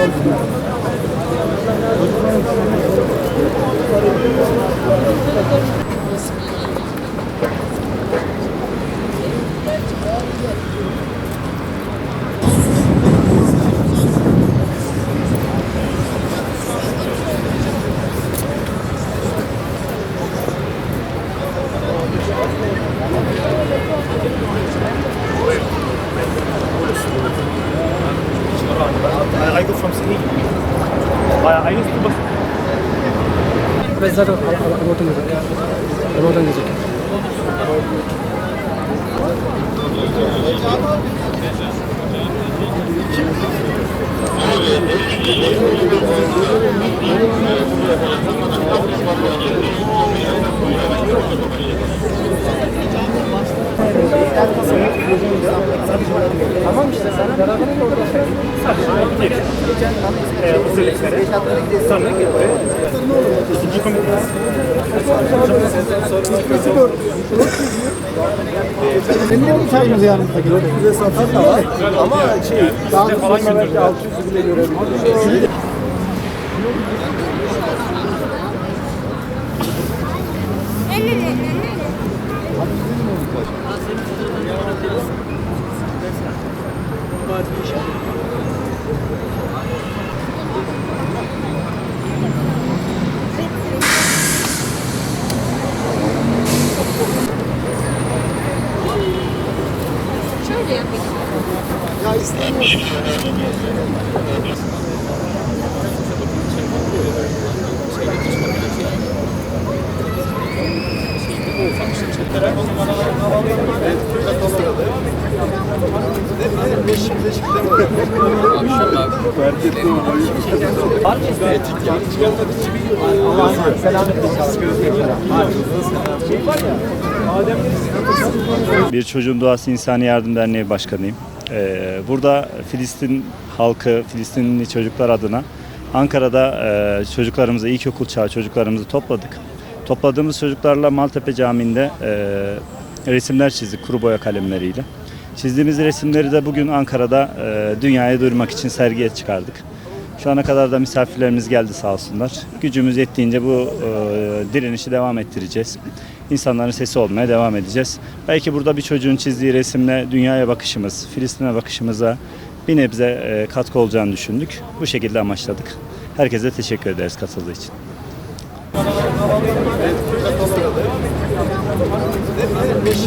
I go from Sydney. I used to bus. Press that about music. About music. Tamam işte sen beraber orada Sadece özelliklere sonra ikinci komite. Senin de mi çayımız yanımızda geliyor? Bize satan da var. Ama daha sonra belki 600 bile görebiliriz. Şöyle yapayım. Ya istemiyorum. Bir Çocuğun Duası İnsani Yardım Derneği Başkanıyım. Burada Filistin halkı, Filistinli çocuklar adına Ankara'da çocuklarımızı, ilkokul çağı çocuklarımızı topladık. Topladığımız çocuklarla Maltepe Camii'nde resimler çizdik kuru boya kalemleriyle. Çizdiğimiz resimleri de bugün Ankara'da dünyaya duyurmak için sergiye çıkardık. Şu ana kadar da misafirlerimiz geldi sağ olsunlar. Gücümüz yettiğince bu direnişi devam ettireceğiz. İnsanların sesi olmaya devam edeceğiz. Belki burada bir çocuğun çizdiği resimle dünyaya bakışımız, Filistin'e bakışımıza bir nebze katkı olacağını düşündük. Bu şekilde amaçladık. Herkese teşekkür ederiz katıldığı için. Beş